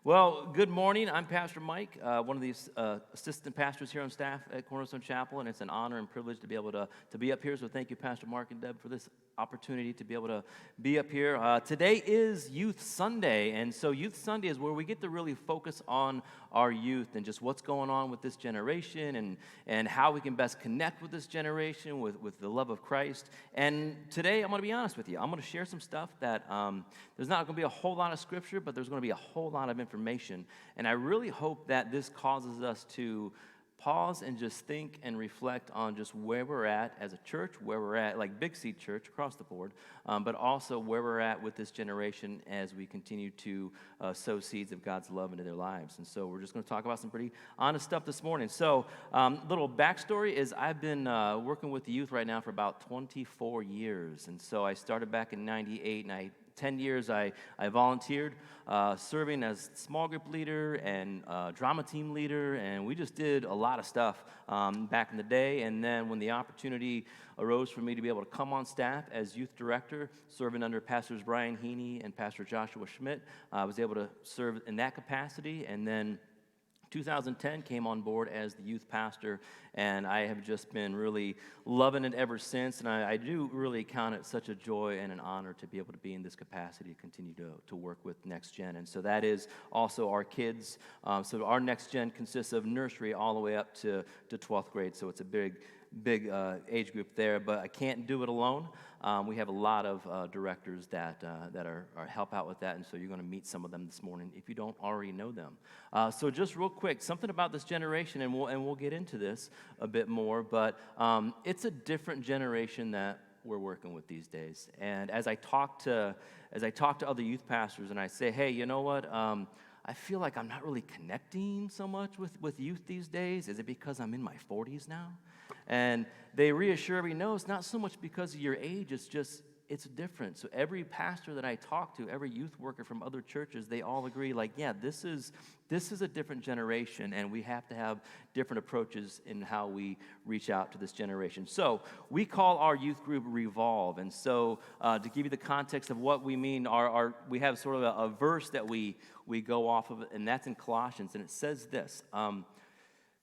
Well, good morning. I'm Pastor Mike, one of the assistant pastors here on staff at Cornerstone Chapel, and it's an honor and privilege to be able to be up here. So thank you, Pastor Mark and Deb, for this opportunity to be able to be up here. Today is Youth Sunday, and so Youth Sunday is where we get to really focus on our youth and just what's going on with this generation and how we can best connect with this generation with the love of Christ. And today, I'm going to be honest with you. I'm going to share some stuff that there's not going to be a whole lot of scripture, but there's going to be a whole lot of information. And I really hope that this causes us to pause and just think and reflect on just where we're at as a church, where we're at, like Big C Church across the board, but also where we're at with this generation as we continue to sow seeds of God's love into their lives. And so we're just going to talk about some pretty honest stuff this morning. So little backstory is I've been working with the youth right now for about 24 years. And so I started back in 98, and 10 years I volunteered serving as small group leader and drama team leader, and we just did a lot of stuff back in the day. And then when the opportunity arose for me to be able to come on staff as youth director, serving under Pastors Brian Heaney and Pastor Joshua Schmidt, I was able to serve in that capacity. And then 2010 came on board as the youth pastor, and I have just been really loving it ever since. And I do really count it such a joy and an honor to be able to be in this capacity to continue to work with Next Gen. And so that is also our kids. So our Next Gen consists of nursery all the way up to 12th grade. So it's a big age group there, but I can't do it alone. We have a lot of directors that are help out with that, and so you're going to meet some of them this morning if you don't already know them. So just real quick, something about this generation, and we'll get into this a bit more, but it's a different generation that we're working with these days. And as I talk to other youth pastors, and I say, hey, you know what? I feel like I'm not really connecting so much with youth these days. Is it because I'm in my 40s now? And they reassure me, no, it's not so much because of your age, it's different. So every pastor that I talk to, every youth worker from other churches, they all agree, like, yeah, this is a different generation, and we have to have different approaches in how we reach out to this generation. So we call our youth group Revolve, and so to give you the context of what we mean, we have sort of a verse that we go off of, and that's in Colossians, and it says this,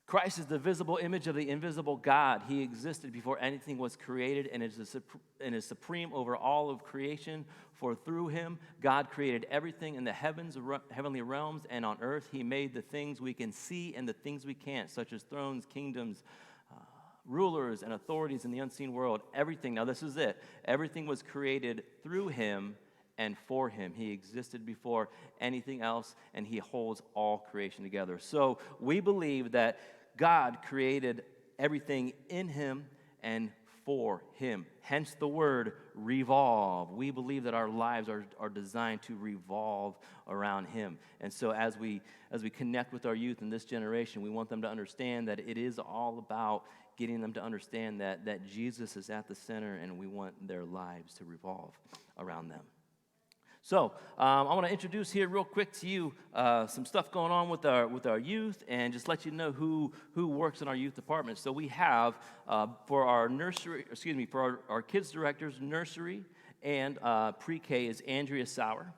Christ is the visible image of the invisible God. He existed before anything was created and is supreme over all of creation. For through him, God created everything in the heavenly realms and on earth. He made the things we can see and the things we can't, such as thrones, kingdoms, rulers, and authorities in the unseen world. Everything, now this is it, everything was created through him and for him. He existed before anything else, and he holds all creation together. So we believe that God created everything in him and for him. Hence the word revolve. We believe that our lives are designed to revolve around him. And so as we connect with our youth in this generation, we want them to understand that it is all about getting them to understand that Jesus is at the center, and we want their lives to revolve around them. So I want to introduce here real quick to you some stuff going on with our youth, and just let you know who works in our youth department. So we have for our kids directors, nursery and pre-K is Andrea Sauer.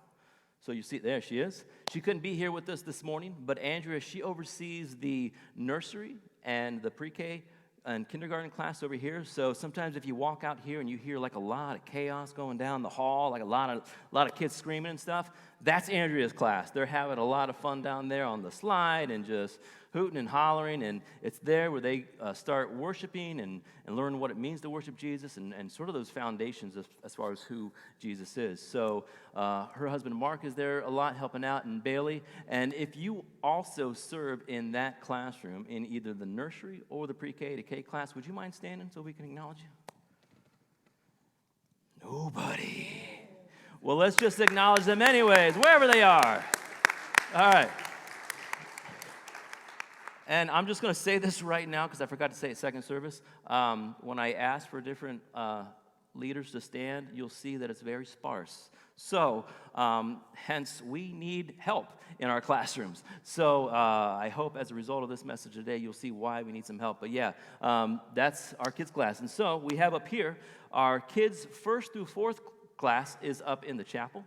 So you see, there she is. She couldn't be here with us this morning, but Andrea, she oversees the nursery and the pre-K and kindergarten class over here. So sometimes if you walk out here and you hear like a lot of chaos going down the hall, like a lot of kids screaming and stuff, that's Andrea's class. They're having a lot of fun down there on the slide and just hooting and hollering, and it's there where they start worshiping and learn what it means to worship Jesus and sort of those foundations as far as who Jesus is. So her husband Mark is there a lot helping out, and Bailey. And if you also serve in that classroom in either the nursery or the pre-K to K class, would you mind standing so we can acknowledge you? Nobody. Well, let's just acknowledge them anyways, wherever they are. All right. And I'm just going to say this right now because I forgot to say it second service. When I ask for different leaders to stand, you'll see that it's very sparse. So, hence, we need help in our classrooms. So, I hope as a result of this message today, you'll see why we need some help. But yeah, that's our kids class. And so, we have up here, our kids' 1st through 4th class is up in the chapel.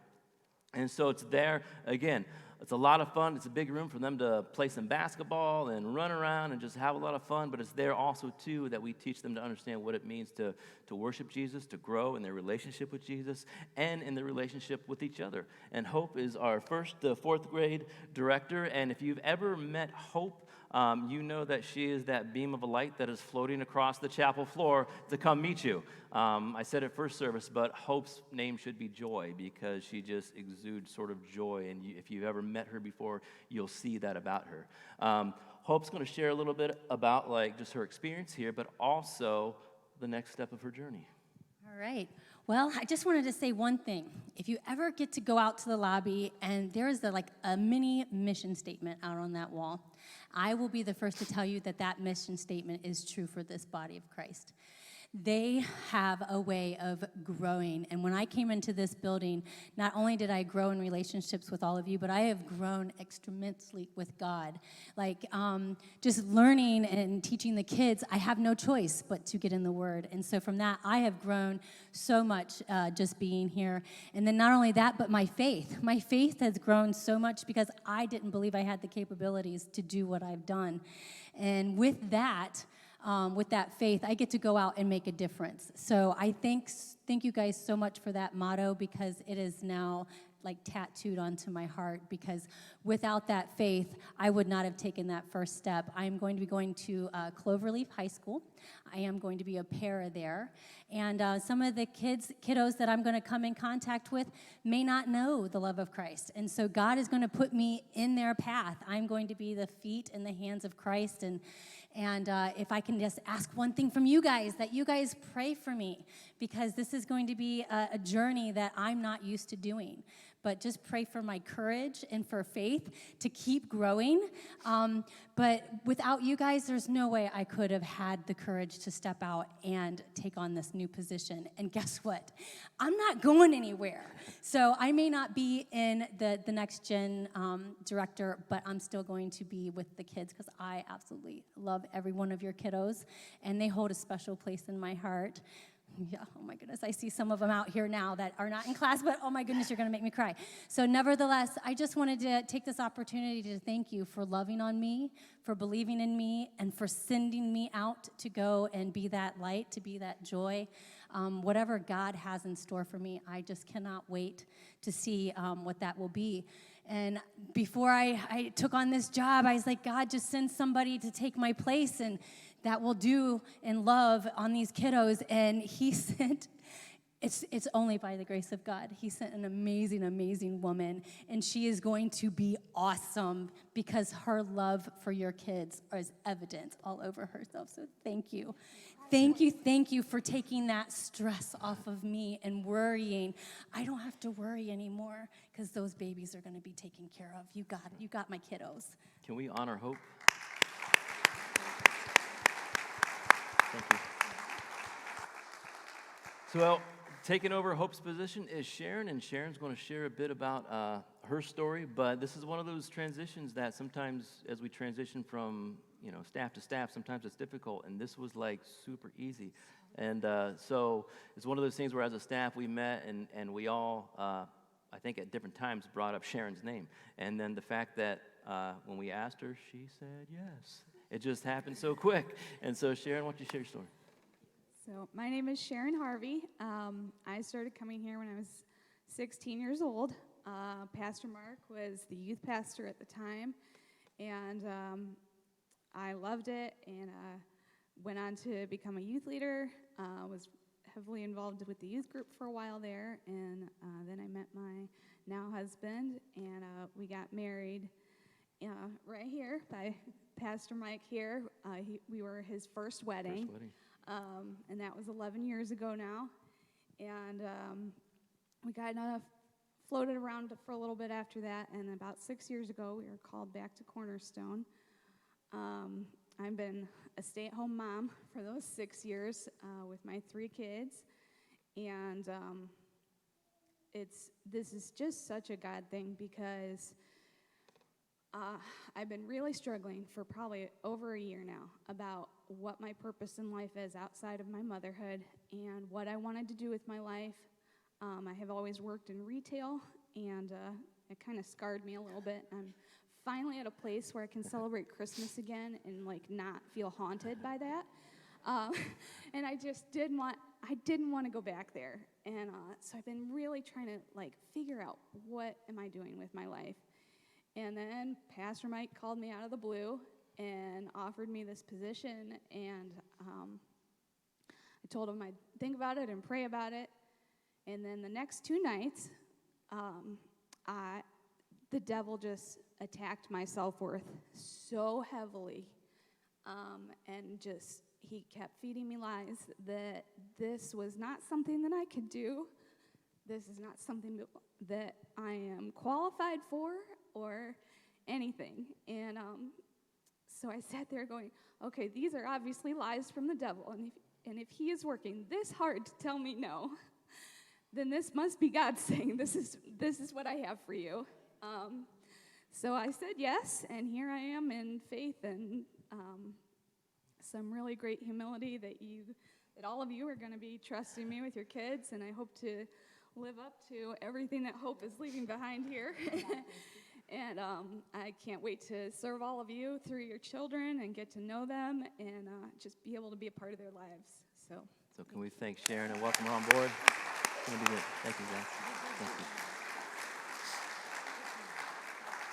And so, it's there, again, it's a lot of fun. It's a big room for them to play some basketball and run around and just have a lot of fun. But it's there also, too, that we teach them to understand what it means to worship Jesus, to grow in their relationship with Jesus, and in their relationship with each other. And Hope is our first fourth grade director. And if you've ever met Hope, you know that she is that beam of a light that is floating across the chapel floor to come meet you. I said it first service, but Hope's name should be Joy because she just exudes sort of joy. And if you've ever met her before, you'll see that about her. Hope's going to share a little bit about just her experience here, but also the next step of her journey. All right. Well, I just wanted to say one thing. If you ever get to go out to the lobby and there is a mini mission statement out on that wall, I will be the first to tell you that mission statement is true for this body of Christ. They have a way of growing. And when I came into this building, not only did I grow in relationships with all of you, but I have grown extremely with God. Just learning and teaching the kids, I have no choice but to get in the Word. And so from that, I have grown so much just being here. And then not only that, but my faith. My faith has grown so much because I didn't believe I had the capabilities to do what I've done. And with that faith, I get to go out and make a difference. So I thank you guys so much for that motto because it is now tattooed onto my heart because without that faith, I would not have taken that first step. I am going to be going to Cloverleaf High School. I am going to be a para there. And some of the kiddos that I'm going to come in contact with may not know the love of Christ. And so God is going to put me in their path. I'm going to be the feet and the hands of Christ. And if I can just ask one thing from you guys, that you guys pray for me, because this is going to be a journey that I'm not used to doing. But just pray for my courage and for faith to keep growing. But without you guys, there's no way I could have had the courage to step out and take on this new position. And guess what? I'm not going anywhere. So I may not be in the next gen director, but I'm still going to be with the kids because I absolutely love every one of your kiddos, and they hold a special place in my heart. Yeah, oh my goodness, I see some of them out here now that are not in class, but oh my goodness, you're going to make me cry. So nevertheless, I just wanted to take this opportunity to thank you for loving on me, for believing in me, and for sending me out to go and be that light, to be that joy. Whatever God has in store for me, I just cannot wait to see what that will be. And before I took on this job, I was like, God, just send somebody to take my place and that will do in love on these kiddos. And he sent, it's only by the grace of God. He sent an amazing, amazing woman, and she is going to be awesome because her love for your kids is evident all over herself. So thank you. Thank you for taking that stress off of me and worrying. I don't have to worry anymore because those babies are going to be taken care of. You got my kiddos. Can we honor Hope? Thank you. So, well, taking over Hope's position is Sharon, and Sharon's going to share a bit about her story. But this is one of those transitions that sometimes, as we transition from staff to staff, sometimes it's difficult. And this was super easy. And so it's one of those things where, as a staff, we met and we all, I think, at different times brought up Sharon's name. And then the fact that when we asked her, she said yes. It just happened so quick. And so, Sharon, why don't you share your story? So my name is Sharon Harvey. I started coming here when I was 16 years old. Pastor Mark was the youth pastor at the time, and I loved it and went on to become a youth leader, was heavily involved with the youth group for a while there, and then I met my now husband, and we got married right here by Pastor Mike here. We were his first wedding. And that was 11 years ago now. And we got floated around for a little bit after that. And about 6 years ago, we were called back to Cornerstone. I've been a stay-at-home mom for those 6 years with my 3 kids. And this is just such a God thing because I've been really struggling for probably over a year now about what my purpose in life is outside of my motherhood and what I wanted to do with my life. I have always worked in retail and it kind of scarred me a little bit. I'm finally at a place where I can celebrate Christmas again and like not feel haunted by that. And I just didn't want to go back there. And so I've been really trying to like figure out what am I doing with my life. And then Pastor Mike called me out of the blue and offered me this position. And I told him I'd think about it and pray about it. And then the next 2 nights, the devil just attacked my self-worth so heavily. And just, he kept feeding me lies that this was not something that I could do. This is not something that I am qualified for or anything. And so I sat there going, okay, these are obviously lies from the devil. And if he is working this hard to tell me no, then this must be God saying, this is what I have for you. So I said yes, and here I am in faith and some really great humility that all of you are going to be trusting me with your kids, and I hope to live up to everything that Hope is leaving behind here. And I can't wait to serve all of you through your children and get to know them and just be able to be a part of their lives. So can we thank Sharon and welcome her on board? It's gonna be good. Thank you, guys. Thank you.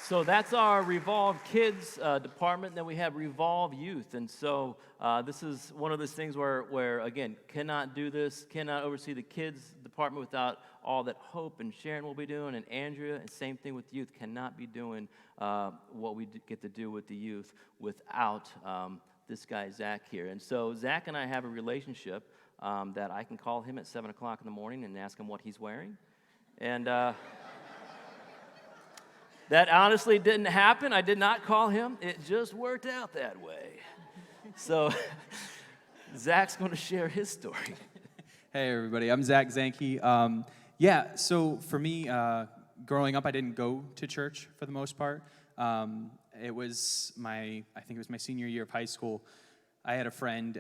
So that's our Revolve Kids department. Then we have Revolve Youth. And so this is one of those things where, again, cannot do this, cannot oversee the kids department without all that Hope and Sharon will be doing, and Andrea, and same thing with youth, cannot be doing what we get to do with the youth without this guy, Zach, here. And so Zach and I have a relationship that I can call him at 7 o'clock in the morning and ask him what he's wearing. And that honestly didn't happen. I did not call him. It just worked out that way. So Zach's going to share his story. Hey, everybody. I'm Zach Zanke. So for me, growing up, I didn't go to church for the most part. It was I think it was my senior year of high school. I had a friend,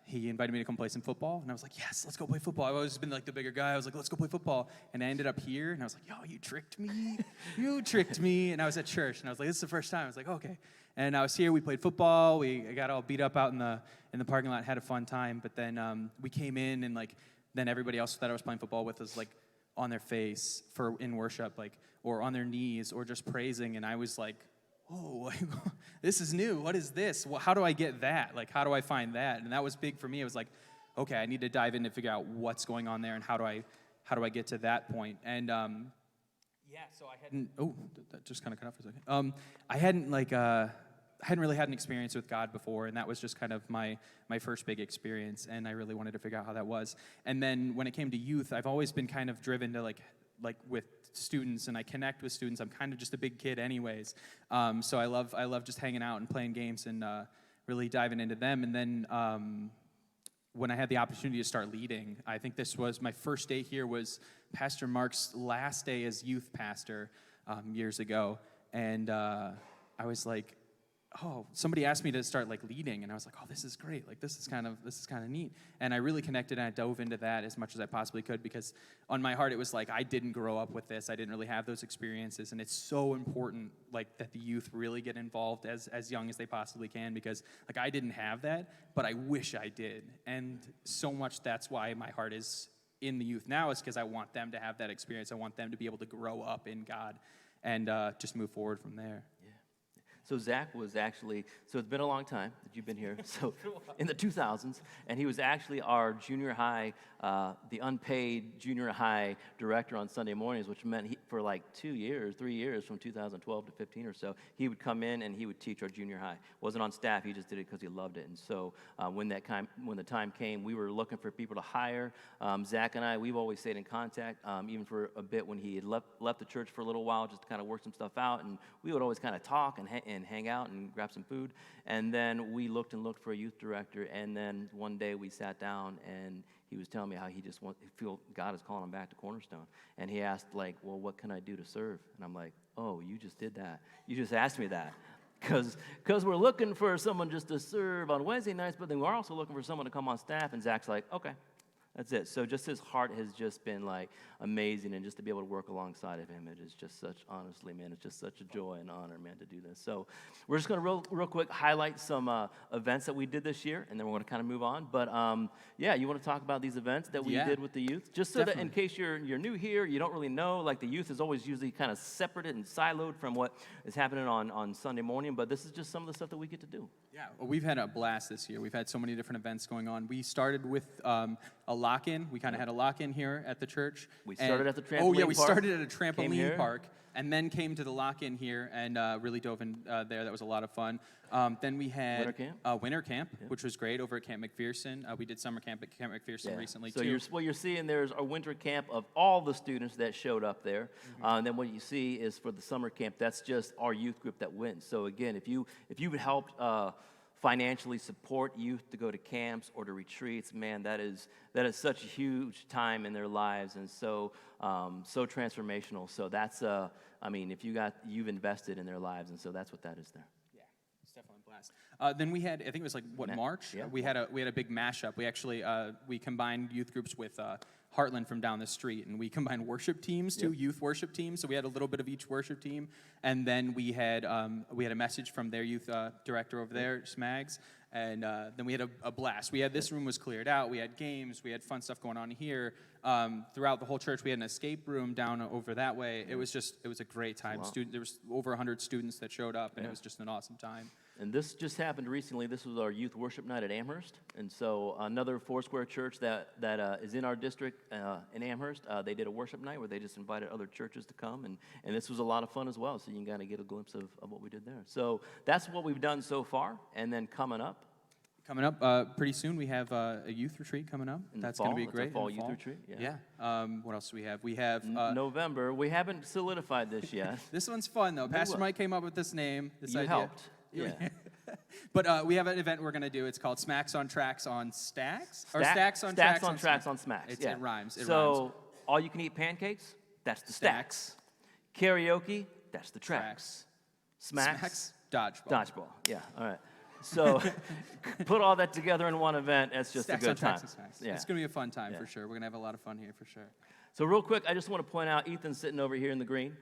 he invited me to come play some football, and I was like, yes, let's go play football. I've always been like the bigger guy. I was like, let's go play football. And I ended up here, and I was like, yo, you tricked me. You tricked me. And I was at church, and I was like, this is the first time. I was like, okay. And I was here, we played football. I got all beat up out in the parking lot, had a fun time. But then we came in, and then everybody else that I was playing football with was on their face in worship, or on their knees, or just praising. And I was like, oh, this is new. What is this? Well, how do I get that? How do I find that? And that was big for me. It was like, okay, I need to dive in to figure out what's going on there and how do I get to that point? And so I hadn't. Oh, that just kind of cut off for a second. I hadn't really had an experience with God before, and that was just kind of my first big experience, and I really wanted to figure out how that was. And then when it came to youth, I've always been kind of driven to with students, and I connect with students. I'm kind of just a big kid anyways. So I love just hanging out and playing games and really diving into them. And then when I had the opportunity to start leading, I think this was my first day here was Pastor Mark's last day as youth pastor years ago. And I was like, oh, somebody asked me to start leading, and I was like, oh, this is great. This is kind of neat. And I really connected, and I dove into that as much as I possibly could, because on my heart it was I didn't grow up with this. I didn't really have those experiences, and it's so important that the youth really get involved as young as they possibly can, because I didn't have that, but I wish I did. And so much that's why my heart is in the youth now, is because I want them to have that experience. I want them to be able to grow up in God and just move forward from there. So Zach was actually, so it's been a long time that you've been here, so in the 2000s, and he was actually our junior high, the unpaid junior high director on Sunday mornings, which meant for 3 years, from 2012 to 15 or so, he would come in and he would teach our junior high. Wasn't on staff, he just did it because he loved it. And so when the time came, we were looking for people to hire. Zach and I, we've always stayed in contact, even for a bit when he had left the church for a little while, just to kind of work some stuff out, and we would always kind of talk and hang out and grab some food. And then we looked for a youth director, and then one day we sat down, and he was telling me how he feel God is calling him back to Cornerstone. And he asked, well, what can I do to serve? And I'm like, oh, you just did that. You just asked me that. Because we're looking for someone just to serve on Wednesday nights, but then we're also looking for someone to come on staff. And Zach's like, okay. That's it. So just his heart has just been amazing. And just to be able to work alongside of him, it is just such, honestly, man, it's just such a joy and honor, man, to do this. So we're just going to real quick highlight some events that we did this year, and then we're going to kind of move on. But yeah, you want to talk about these events that we did with the youth? Just so that in case you're new here, you don't really know, like the youth is always usually kind of separated and siloed from what is happening on Sunday morning, but this is just some of the stuff that we get to do. Yeah, well, we've had a blast this year. We've had so many different events going on. We started with a lock-in. We kind of had a lock-in here at the church. We started at the trampoline park. Oh, yeah, we park, started at a trampoline park and then came to the lock-in here and really dove in there. That was a lot of fun. Then we had winter camp, which was great over at Camp McPherson. We did summer camp at Camp McPherson recently, too. So what you're seeing there is our winter camp of all the students that showed up there. And then what you see is for the summer camp, that's just our youth group that went. So again, if you would help financially support youth to go to camps or to retreats, man, that is such a huge time in their lives and so transformational. So that's I mean, if you've invested in their lives, and so that's what that is there. Yeah, it's definitely a blast. Then we had, I think it was like March. Yeah. We had a big mashup. We actually we combined youth groups with Heartland from down the street, and we combined worship teams too, youth worship teams. So we had a little bit of each worship team, and then we had a message from their youth director over there, Smags, and then we had a blast. This room was cleared out. We had games. We had fun stuff going on here. Throughout the whole church, we had an escape room down over that way. It was a great time. Wow. There was over 100 students that showed up, and it was just an awesome time. And this just happened recently. This was our youth worship night at Amherst. And so another Foursquare church that is in our district in Amherst, they did a worship night where they just invited other churches to come. And this was a lot of fun as well, so you can kind of get a glimpse of what we did there. So that's what we've done so far. And then coming up pretty soon, we have a youth retreat coming up. That's going to be great. It's a fall youth retreat. Yeah. What else do we have? We have November. We haven't solidified this yet. This one's fun though. Pastor Mike came up with this name. This idea. Helped. Yeah. But we have an event we're going to do. It's called Smacks on Tracks on Stacks? Or Stacks on Tracks on Smacks. It rhymes. So all you can eat pancakes, that's the stacks. Karaoke, that's the tracks. Smacks, dodgeball. Yeah, all right. So put all that together in one event. That's just Stacks a good on time. Tracks and Smacks. Yeah. It's going to be a fun time for sure. We're going to have a lot of fun here for sure. So real quick, I just want to point out Ethan's sitting over here in the green.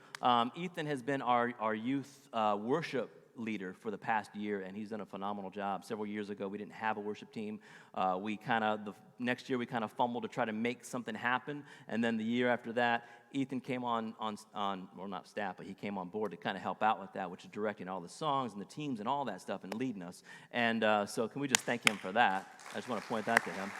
Ethan has been our youth worship leader for the past year, and he's done a phenomenal job. Several years ago, we didn't have a worship team. Next year we kind of fumbled to try to make something happen, and then the year after that, Ethan came on well, not staff, but he came on board to kind of help out with that, which is directing all the songs and the teams and all that stuff and leading us. And so can we just thank him for that? I just want to point that to him.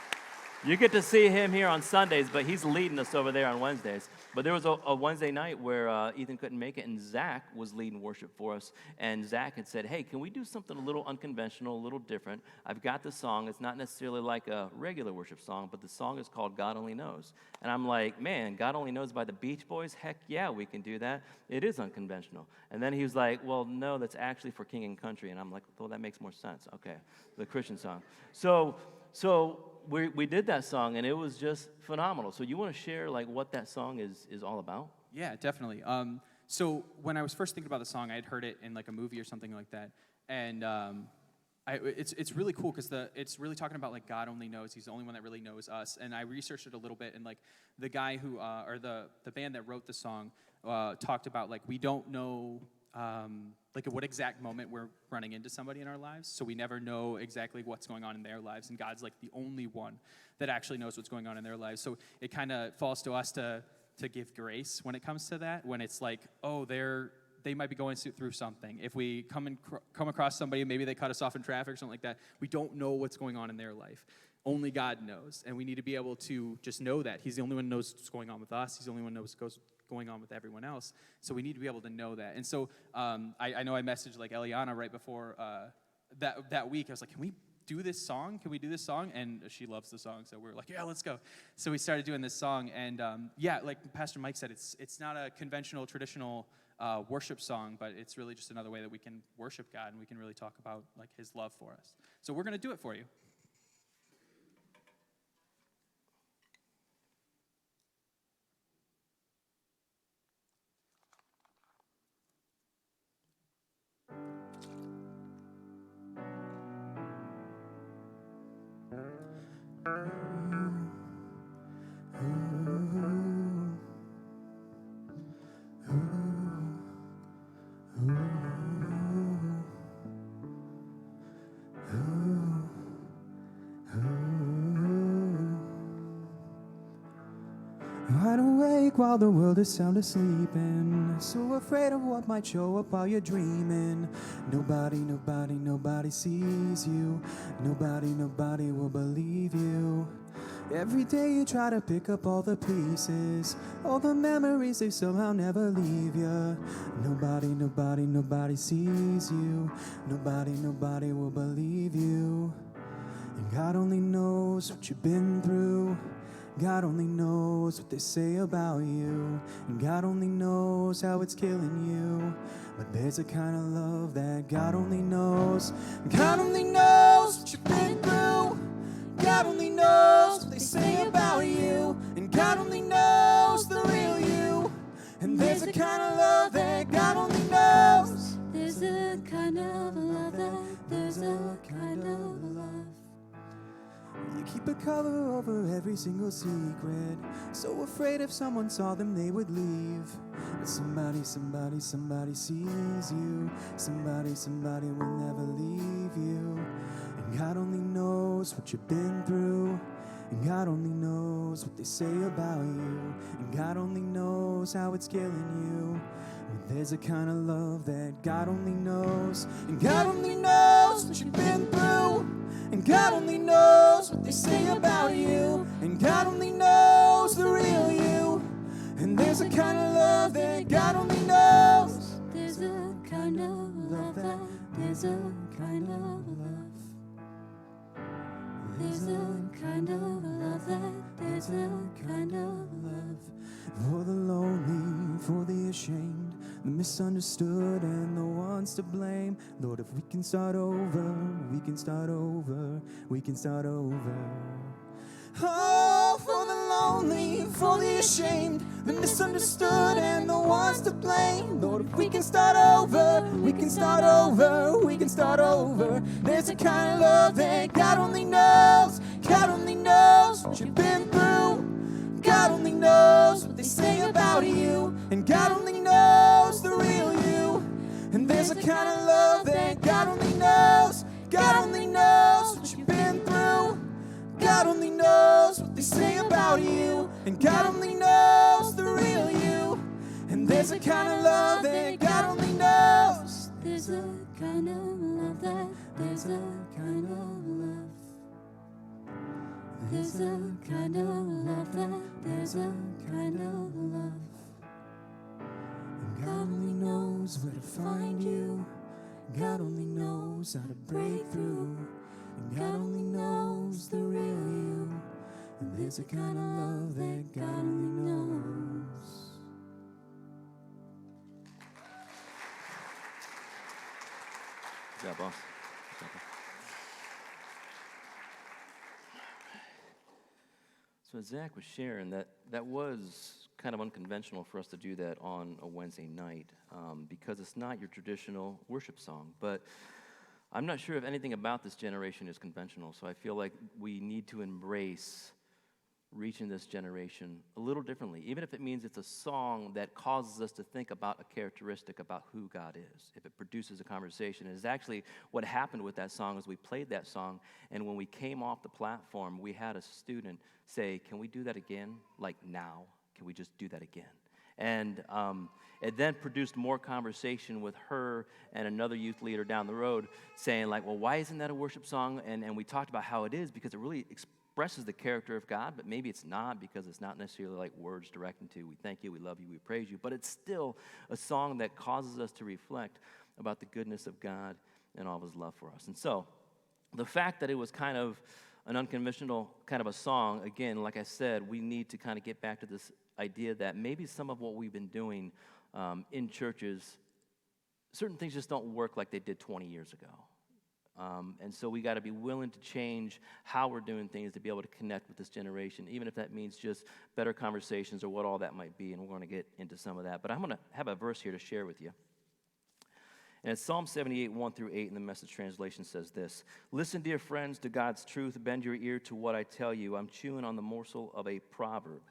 You get to see him here on Sundays, but he's leading us over there on Wednesdays. But there was a Wednesday night where Ethan couldn't make it, and Zach was leading worship for us. And Zach had said, hey, can we do something a little unconventional, a little different? I've got this song. It's not necessarily like a regular worship song, but the song is called God Only Knows. And I'm like, man, God Only Knows by the Beach Boys? Heck yeah, we can do that. It is unconventional. And then he was like, well, no, that's actually for King and Country. And I'm like, well, that makes more sense. Okay, the Christian song. So we did that song, and it was just phenomenal. So you want to share like what that song is all about? Yeah, definitely. So when I was first thinking about the song, I had heard it in like a movie or something like that, and it's really cool because it's really talking about like God only knows. He's the only one that really knows us. And I researched it a little bit, and like the guy who or the band that wrote the song talked about like we don't know. Like at what exact moment we're running into somebody in our lives, so we never know exactly what's going on in their lives, and God's like the only one that actually knows what's going on in their lives. So it kind of falls to us to give grace when it comes to that, when it's like, oh, they might be going through something. If we come across somebody, maybe they cut us off in traffic or something like that, we don't know what's going on in their life. Only God knows, and we need to be able to just know that. He's the only one who knows what's going on with us. He's the only one who knows what's going on with everyone else. So we need to be able to know that. And so I know I messaged like Eliana right before that week. I was like, can we do this song? Can we do this song? And she loves the song, so we were like, yeah, let's go. So we started doing this song, and like Pastor Mike said, it's not a conventional, traditional worship song, but it's really just another way that we can worship God, and we can really talk about like His love for us. So we're going to do it for you. awake while the world is sound asleep, and so afraid of what might show up while you're dreaming. Nobody sees you. Nobody will believe you. Every day you try to pick up all the pieces, all the memories, they somehow never leave you. Nobody sees you. Nobody will believe you. And God only knows what you've been through. God only knows what they say about you. And God only knows how it's killing you. But there's a kind of love that God only knows. God only knows what you've been through. God only knows what they say about you. And God only knows the real you. And there's a kind of love that God only knows. There's a kind of love there's a kind of love. You keep a cover over every single secret, so afraid if someone saw them they would leave. But somebody sees you. Somebody will never leave you. And God only knows what you've been through. And God only knows what they say about you. And God only knows how it's killing you. But there's a kind of love that God only knows. And God only knows what you've been through. And God only knows what they say about you. And God only knows the real you. And there's a kind of love that God only knows. There's a kind of love there's a kind of love. There's a kind of love there's a kind of love. For the lonely, for the ashamed, the misunderstood and the ones to blame. Lord, if we can start over, we can start over, we can start over. Oh, for the lonely, for the ashamed, the misunderstood and the ones to blame. Lord, if we can start over, we can start over, we can start over. There's a kind of love that God only knows. God only knows what you've been through. God only knows what they say about you. And God only knows the real you. And there's a kind of love that God only knows. God only knows what you've been through. God only knows what they say about you. And God only knows the real you. And there's a kind of love that God only knows. There's a kind of love there's a kind of love. There's a kind of love there's a kind of love. And God only knows where to find you. God only knows how to break through. And God only knows the real you. And there's a kind of love that God only knows. Good job, boss. Good job. So as Zach was sharing, that was kind of unconventional for us to do that on a Wednesday night because it's not your traditional worship song. But I'm not sure if anything about this generation is conventional, so I feel like we need to embrace reaching this generation a little differently, even if it means it's a song that causes us to think about a characteristic about who God is, if it produces a conversation. And it's actually what happened with that song is we played that song, and when we came off the platform, we had a student say, "Can we do that again? Like now? Can we just do that again?" And it then produced more conversation with her and another youth leader down the road saying, like, well, why isn't that a worship song? And we talked about how it is because it really expresses the character of God, but maybe it's not because it's not necessarily like words directing to, we thank you, we love you, we praise you, but it's still a song that causes us to reflect about the goodness of God and all of his love for us. And so the fact that it was kind of an unconventional kind of a song, again, like I said, we need to kind of get back to this idea that maybe some of what we've been doing in churches, certain things just don't work like they did 20 years ago. And so we got to be willing to change how we're doing things to be able to connect with this generation, even if that means just better conversations or what all that might be, and we're going to get into some of that. But I'm going to have a verse here to share with you. And it's Psalm 78, 1 through 8 in the Message translation says this: "Listen, dear friends, to God's truth. Bend your ear to what I tell you. I'm chewing on the morsel of a proverb.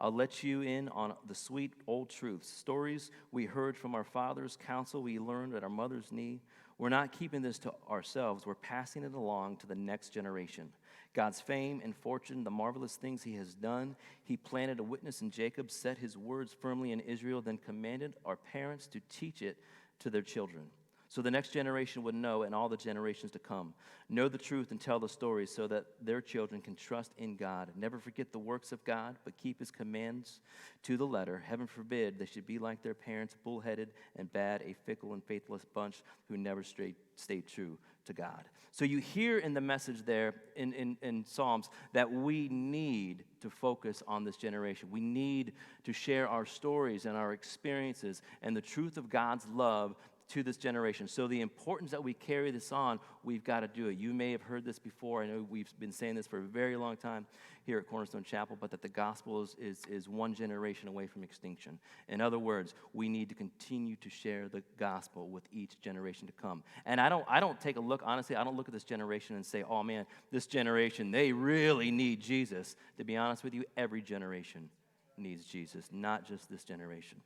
I'll let you in on the sweet old truths, stories we heard from our fathers, counsel we learned at our mother's knee. We're not keeping this to ourselves. We're passing it along to the next generation. God's fame and fortune, the marvelous things he has done. He planted a witness in Jacob, set his words firmly in Israel, then commanded our parents to teach it to their children. So the next generation would know, and all the generations to come. Know the truth and tell the stories so that their children can trust in God. Never forget the works of God, but keep his commands to the letter. Heaven forbid they should be like their parents, bullheaded and bad, a fickle and faithless bunch who never stayed true to God. So you hear in the message there in Psalms that we need to focus on this generation. We need to share our stories and our experiences and the truth of God's love to this generation. So the importance that we carry this on, we've got to do it. You may have heard this before. I know we've been saying this for a very long time here at Cornerstone Chapel, but that the gospel is one generation away from extinction. In other words, we need to continue to share the gospel with each generation to come. And I don't take a look, honestly, I don't look at this generation and say, oh man, this generation, they really need Jesus. To be honest with you, every generation needs Jesus, not just this generation.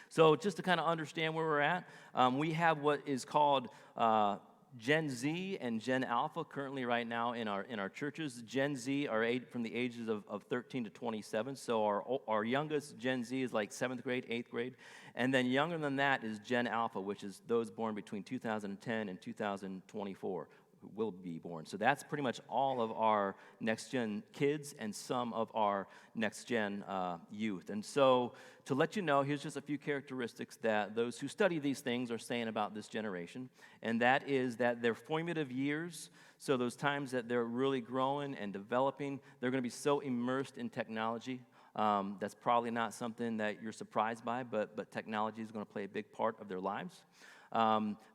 So just to kind of understand where we're at, we have what is called Gen Z and Gen Alpha currently right now in our churches. Gen Z are from the ages of 13 to 27. So our youngest Gen Z is like 7th grade, 8th grade. And then younger than that is Gen Alpha, which is those born between 2010 and 2024. Who will be born. So that's pretty much all of our next-gen kids and some of our next-gen youth. And so to let you know, here's just a few characteristics that those who study these things are saying about this generation, and that is that their formative years, so those times that they're really growing and developing, they're going to be so immersed in technology. That's probably not something that you're surprised by, but technology is going to play a big part of their lives.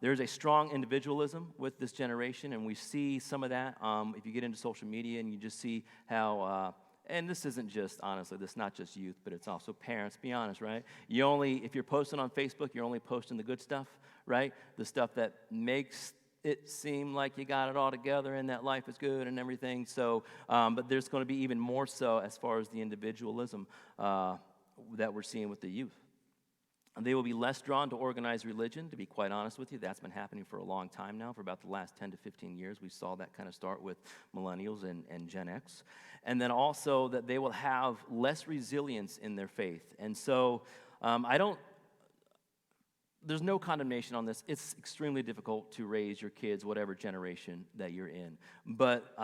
There's a strong individualism with this generation, and we see some of that if you get into social media and you just see how, and this isn't just, honestly, this is not just youth, but it's also parents, be honest, right? If you're posting on Facebook, you're only posting the good stuff, right? The stuff that makes it seem like you got it all together and that life is good and everything. So, but there's going to be even more so as far as the individualism that we're seeing with the youth. And they will be less drawn to organized religion, to be quite honest with you. That's been happening for a long time now, for about the last 10 to 15 years. We saw that kind of start with millennials and Gen X. And then also that they will have less resilience in their faith. And so there's no condemnation on this. It's extremely difficult to raise your kids, whatever generation that you're in. But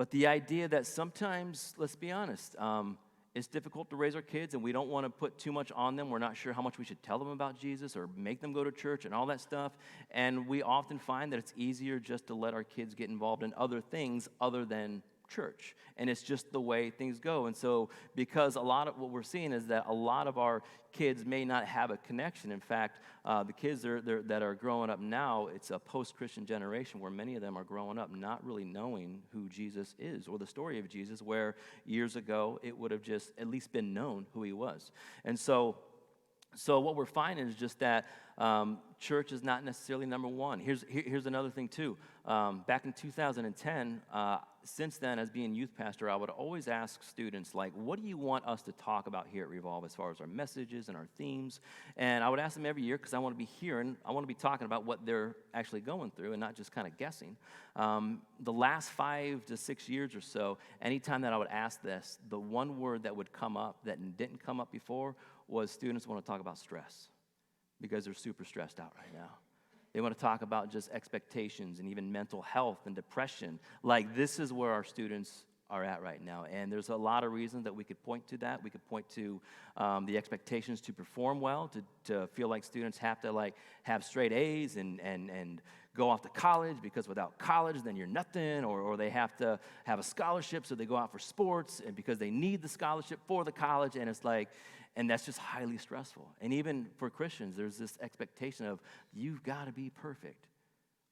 the idea that sometimes, let's be honest, it's difficult to raise our kids, and we don't want to put too much on them. We're not sure how much we should tell them about Jesus or make them go to church and all that stuff. And we often find that it's easier just to let our kids get involved in other things other than church. And it's just the way things go. And so because a lot of what we're seeing is that a lot of our kids may not have a connection. In fact, the kids that are growing up now, it's a post-Christian generation where many of them are growing up not really knowing who Jesus is or the story of Jesus, where years ago it would have just at least been known who he was. And so what we're finding is just that church is not necessarily number one. Here's another thing too. Back in 2010, since then, as being youth pastor, I would always ask students, like, what do you want us to talk about here at Revolve as far as our messages and our themes? And I would ask them every year because I want to be talking about what they're actually going through and not just kind of guessing. The last 5 to 6 years or so, anytime that I would ask this, the one word that would come up that didn't come up before was students want to talk about stress because they're super stressed out right now. They want to talk about just expectations and even mental health and depression. Like, this is where our students are at right now. And there's a lot of reasons that we could point to that. We could point to the expectations to perform well, to feel like students have to, like, have straight A's and go off to college, because without college, then you're nothing, or they have to have a scholarship, so they go out for sports, and because they need the scholarship for the college, and it's like, and that's just highly stressful. And even for Christians, there's this expectation of, you've got to be perfect.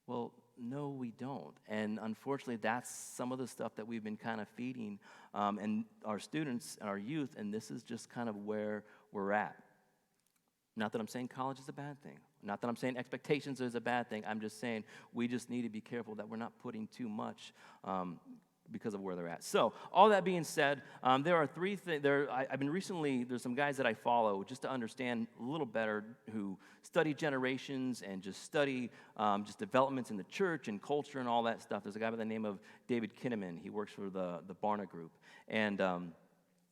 Well, no, we don't. And unfortunately, that's some of the stuff that we've been kind of feeding and our students and our youth, and this is just kind of where we're at. Not that I'm saying college is a bad thing. Not that I'm saying expectations is a bad thing. I'm just saying we just need to be careful that we're not putting too much because of where they're at. So, all that being said, there are three things. I've been recently, there's some guys that I follow just to understand a little better who study generations and just study just developments in the church and culture and all that stuff. There's a guy by the name of David Kinnaman. He works for the Barna Group. And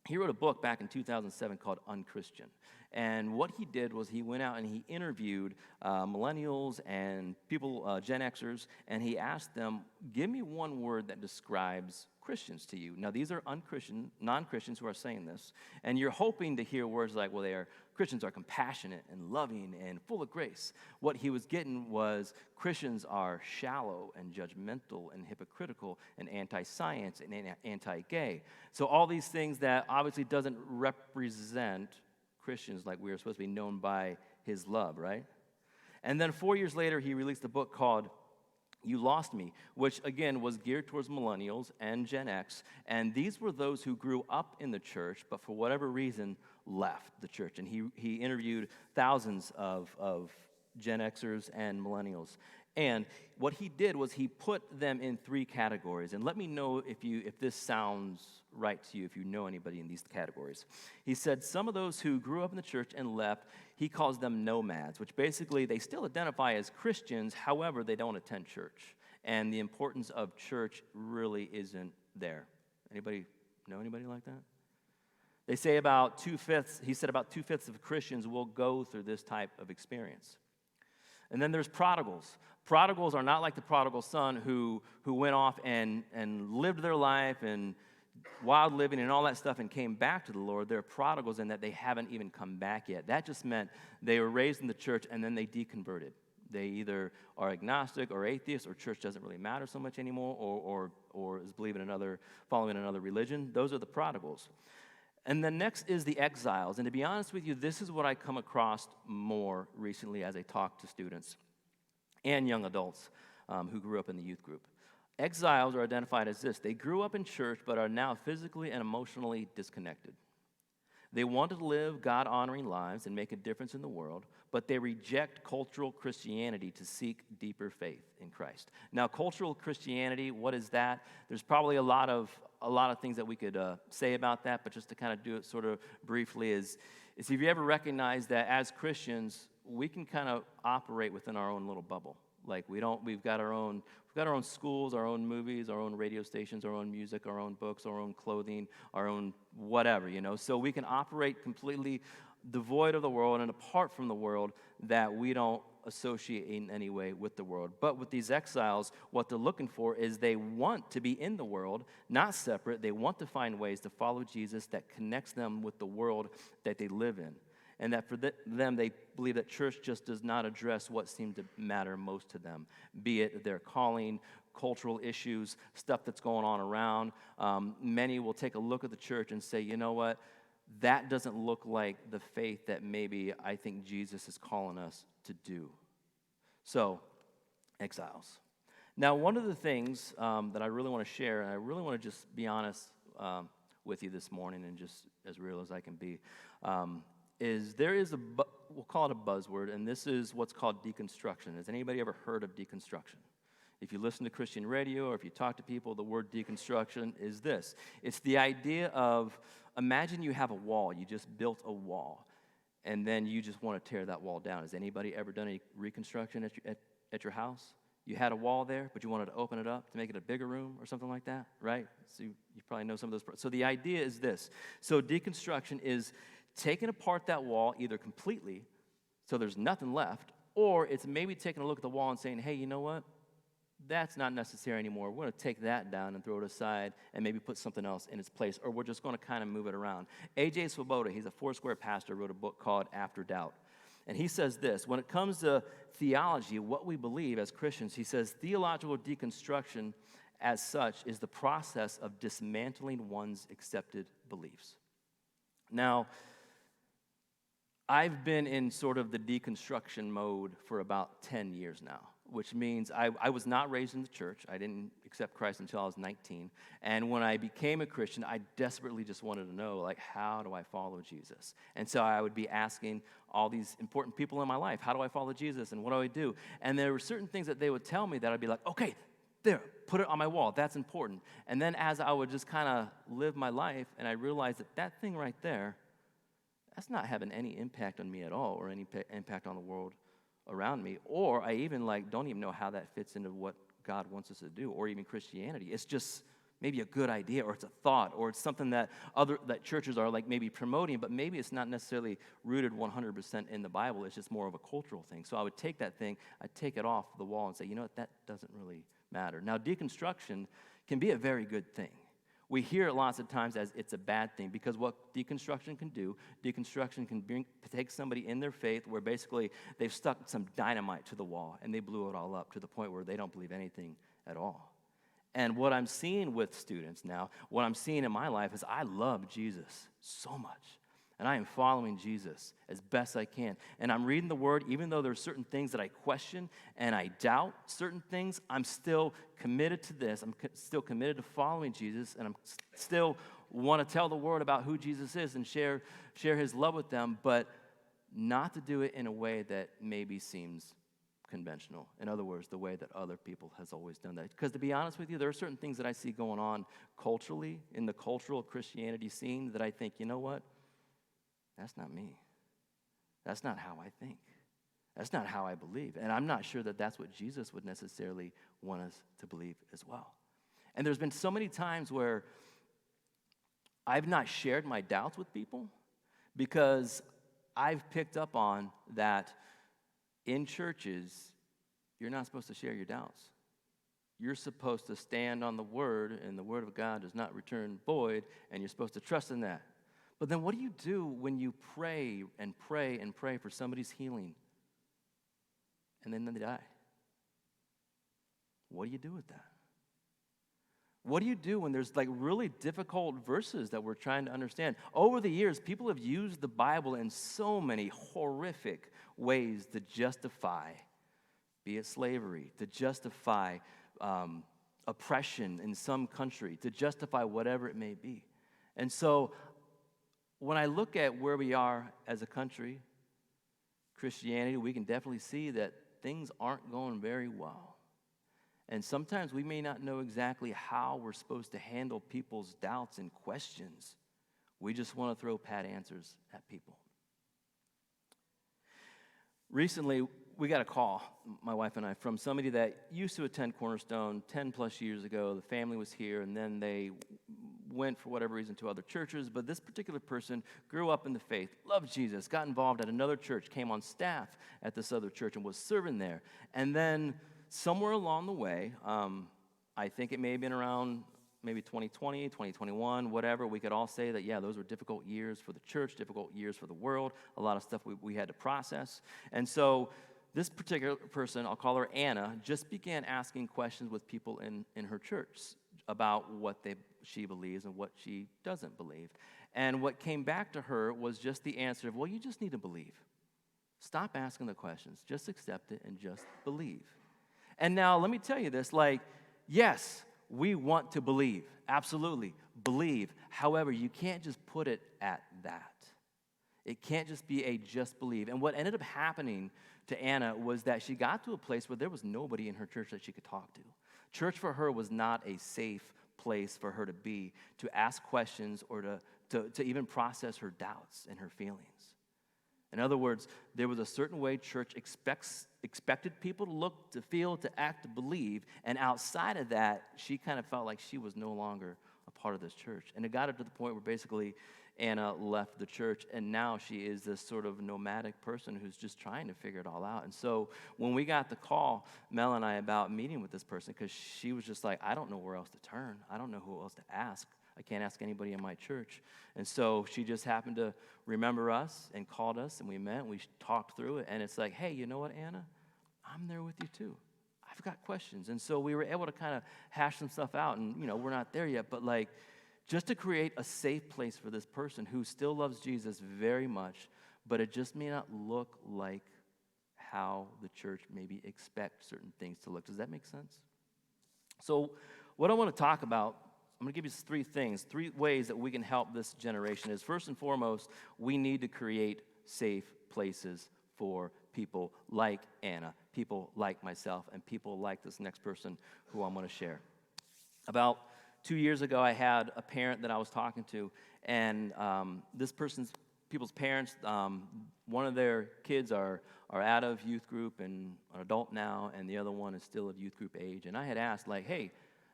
he wrote a book back in 2007 called Unchristian. And what he did was he went out and he interviewed millennials and people, Gen Xers, and he asked them, give me one word that describes Christians to you. Now, these are unchristian, non-Christians who are saying this, and you're hoping to hear words like, well, Christians are compassionate and loving and full of grace. What he was getting was Christians are shallow and judgmental and hypocritical and anti-science and anti-gay. So all these things that obviously doesn't represent Christians like we are supposed to be known by his love, right? And then 4 years later, he released a book called You Lost Me, which again was geared towards millennials and Gen X, and these were those who grew up in the church, but for whatever reason left the church. And he interviewed thousands of Gen Xers and millennials. And what he did was he put them in three categories. And let me know if this sounds right to you, if you know anybody in these categories. He said some of those who grew up in the church and left, he calls them nomads, which basically they still identify as Christians, however, they don't attend church. And the importance of church really isn't there. Anybody know anybody like that? They say about 2/5, he said about 2/5 of Christians will go through this type of experience. And then there's prodigals. Prodigals are not like the prodigal son who went off and lived their life and wild living and all that stuff and came back to the Lord. They're prodigals in that they haven't even come back yet. That just meant they were raised in the church and then they deconverted. They either are agnostic or atheist, or church doesn't really matter so much anymore, or is following another religion. Those are the prodigals. And then next is the exiles. And to be honest with you, this is what I come across more recently as I talk to students and young adults who grew up in the youth group. Exiles are identified as this. They grew up in church but are now physically and emotionally disconnected. They want to live God-honoring lives and make a difference in the world, but they reject cultural Christianity to seek deeper faith in Christ. Now, cultural Christianity, what is that? There's probably a lot of things that we could say about that, but just to kind of do it sort of briefly is if you ever recognize that as Christians, we can kind of operate within our own little bubble. Like we've got our own schools, our own movies, our own radio stations, our own music, our own books, our own clothing, our own whatever, so we can operate completely devoid of the world and apart from the world, that we don't associate in any way with the world. But with these exiles, what they're looking for is they want to be in the world, not separate. They want to find ways to follow Jesus that connects them with the world that they live in. And that for them, they believe that church just does not address what seems to matter most to them, be it their calling, cultural issues, stuff that's going on around. Many will take a look at the church and say, you know what, that doesn't look like the faith that maybe I think Jesus is calling us to do. So, exiles. Now, one of the things that I really want to share, and I really want to just be honest with you this morning and just as real as I can be, is there is we'll call it a buzzword, and this is what's called deconstruction. Has anybody ever heard of deconstruction? If you listen to Christian radio or if you talk to people, the word deconstruction is this. It's the idea of, imagine you have a wall. You just built a wall, and then you just want to tear that wall down. Has anybody ever done any reconstruction at your house? You had a wall there, but you wanted to open it up to make it a bigger room or something like that, right? So you probably know some of those. So the idea is this. So deconstruction is taking apart that wall either completely, so there's nothing left, or it's maybe taking a look at the wall and saying, hey, you know what? That's not necessary anymore. We're going to take that down and throw it aside and maybe put something else in its place, or we're just going to kind of move it around. A.J. Swoboda, he's a Foursquare pastor, wrote a book called After Doubt. And he says this, when it comes to theology, what we believe as Christians, he says theological deconstruction as such is the process of dismantling one's accepted beliefs. Now, I've been in sort of the deconstruction mode for about 10 years now, which means I was not raised in the church. I didn't accept Christ until I was 19. And when I became a Christian, I desperately just wanted to know, like, how do I follow Jesus? And so I would be asking all these important people in my life, how do I follow Jesus and what do I do? And there were certain things that they would tell me that I'd be like, okay, there, put it on my wall. That's important. And then as I would just kind of live my life, and I realized that that thing right there, that's not having any impact on me at all, or any impact on the world around me. Or I even don't even know how that fits into what God wants us to do, or even Christianity. It's just maybe a good idea, or it's a thought, or it's something that churches are maybe promoting, but maybe it's not necessarily rooted 100% in the Bible. It's just more of a cultural thing. So I would take that thing, I'd take it off the wall and say, you know what, that doesn't really matter. Now, deconstruction can be a very good thing. We hear it lots of times as it's a bad thing, because what deconstruction can take somebody in their faith where basically they've stuck some dynamite to the wall and they blew it all up to the point where they don't believe anything at all. And what I'm seeing with students now, what I'm seeing in my life is I love Jesus so much. And I am following Jesus as best I can. And I'm reading the Word, even though there's certain things that I question and I doubt certain things, I'm still committed to this. I'm still committed to following Jesus, and I'm still want to tell the world about who Jesus is and share his love with them, but not to do it in a way that maybe seems conventional. In other words, the way that other people has always done that. Because to be honest with you, there are certain things that I see going on culturally in the cultural Christianity scene that I think, you know what? That's not me. That's not how I think. That's not how I believe. And I'm not sure that that's what Jesus would necessarily want us to believe as well. And there's been so many times where I've not shared my doubts with people because I've picked up on that in churches, you're not supposed to share your doubts. You're supposed to stand on the Word, and the Word of God does not return void, and you're supposed to trust in that. But then what do you do when you pray and pray and pray for somebody's healing and then they die? What do you do with that? What do you do when there's really difficult verses that we're trying to understand? Over the years, people have used the Bible in so many horrific ways to justify, be it slavery, to justify oppression in some country, to justify whatever it may be. And so when I look at where we are as a country, Christianity, we can definitely see that things aren't going very well. And sometimes we may not know exactly how we're supposed to handle people's doubts and questions. We just want to throw pat answers at people. Recently, we got a call, my wife and I, from somebody that used to attend Cornerstone 10 plus years ago. The family was here, and then they went for whatever reason to other churches. But this particular person grew up in the faith, loved Jesus, got involved at another church, came on staff at this other church and was serving there. And then somewhere along the way, I think it may have been around maybe 2020, 2021, whatever, we could all say that, yeah, those were difficult years for the church, difficult years for the world, a lot of stuff we had to process. And so this particular person, I'll call her Anna, just began asking questions with people in her church about what she believes and what she doesn't believe. And what came back to her was just the answer of, well, you just need to believe. Stop asking the questions. Just accept it and just believe. And now let me tell you this, yes, we want to believe. Absolutely, believe. However, you can't just put it at that. It can't just be a just believe. And what ended up happening to Anna was that she got to a place where there was nobody in her church that she could talk to. Church for her was not a safe place for her to be, to ask questions or to even process her doubts and her feelings. In other words, there was a certain way church expected people to look, to feel, to act, to believe, and outside of that, she kind of felt like she was no longer a part of this church. And it got her to the point where basically Anna left the church, and now she is this sort of nomadic person who's just trying to figure it all out. And so when we got the call, Mel and I, about meeting with this person, because she was just like, I don't know where else to turn. I don't know who else to ask. I can't ask anybody in my church. And so she just happened to remember us and called us, and we met, and we talked through it. And it's like, hey, you know what, Anna? I'm there with you too. I've got questions. And so we were able to kind of hash some stuff out. And, we're not there yet, but just to create a safe place for this person who still loves Jesus very much, but it just may not look like how the church maybe expects certain things to look. Does that make sense? So what I want to talk about, I'm going to give you 3 things, 3 ways that we can help this generation is, first and foremost, we need to create safe places for people like Anna, people like myself, and people like this next person who I'm going to share. About 2 years ago, I had a parent that I was talking to, and people's parents, one of their kids are out of youth group and an adult now, and the other one is still of youth group age. And I had asked, like, hey,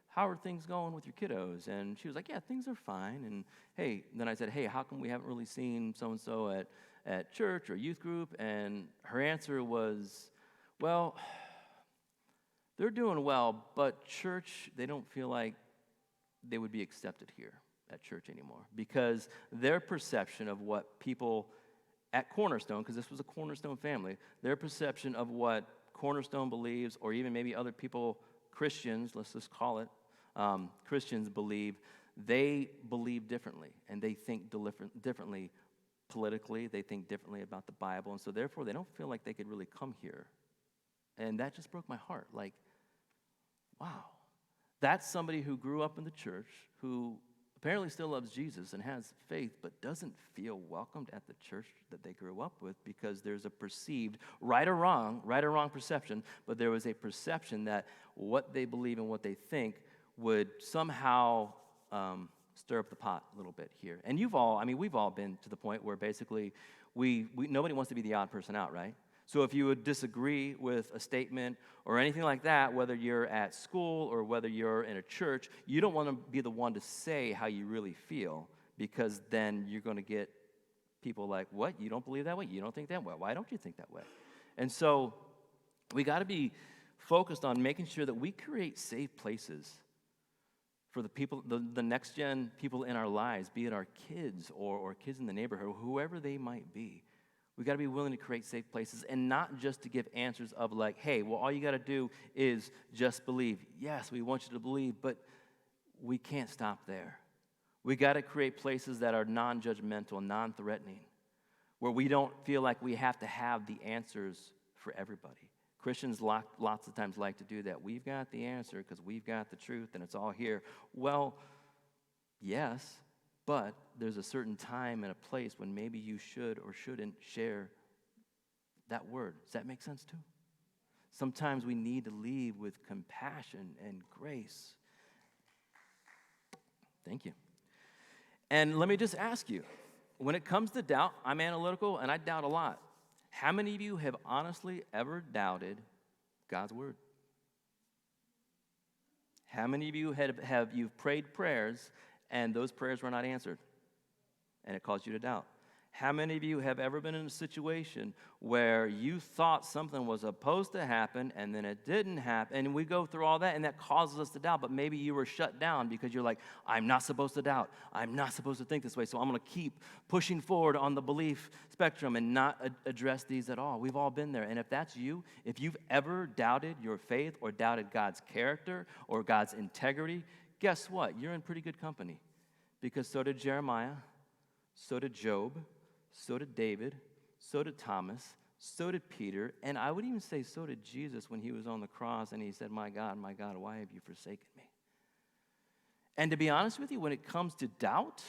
how are things going with your kiddos? And she was like, yeah, things are fine. And hey, then I said, hey, how come we haven't really seen so-and-so at church or youth group? And her answer was, well, they're doing well, but church, they don't feel like they would be accepted here at church anymore, because their perception of what people at Cornerstone, because this was a Cornerstone family, their perception of what Cornerstone believes, or even maybe other people, Christians, let's just call it, Christians believe, they believe differently, and they think differently politically, they think differently about the Bible, and so therefore they don't feel like they could really come here. And that just broke my heart. Like, wow. That's somebody who grew up in the church, who apparently still loves Jesus and has faith, but doesn't feel welcomed at the church that they grew up with, because there's a perceived, right or wrong perception, but there was a perception that what they believe and what they think would somehow stir up the pot a little bit here. And we've all been to the point where basically nobody wants to be the odd person out, right? So if you would disagree with a statement or anything like that, whether you're at school or whether you're in a church, you don't want to be the one to say how you really feel, because then you're going to get people like, what, you don't believe that way? You don't think that way? Why don't you think that way? And so we got to be focused on making sure that we create safe places for the people, the next gen people in our lives, be it our kids or kids in the neighborhood, whoever they might be. We got to be willing to create safe places, and not just to give answers of like, hey, well, all you got to do is just believe. Yes, we want you to believe, but we can't stop there. We got to create places that are non-judgmental, non-threatening, where we don't feel like we have to have the answers for everybody. Christians lots of times like to do that. We've got the answer because we've got the truth and it's all here. Well, yes, but there's a certain time and a place when maybe you should or shouldn't share that word. Does that make sense too? Sometimes we need to leave with compassion and grace. Thank you. And let me just ask you, when it comes to doubt, I'm analytical and I doubt a lot. How many of you have honestly ever doubted God's word? How many of you you've prayed prayers and those prayers were not answered, and it caused you to doubt? How many of you have ever been in a situation where you thought something was supposed to happen and then it didn't happen? And we go through all that, and that causes us to doubt, but maybe you were shut down because you're like, I'm not supposed to doubt. I'm not supposed to think this way, so I'm going to keep pushing forward on the belief spectrum and not address these at all. We've all been there, and if that's you, if you've ever doubted your faith or doubted God's character or God's integrity, guess what? You're in pretty good company, because so did Jeremiah, so did Job, so did David, so did Thomas, so did Peter, and I would even say so did Jesus when he was on the cross and he said, my God, why have you forsaken me? And to be honest with you, when it comes to doubt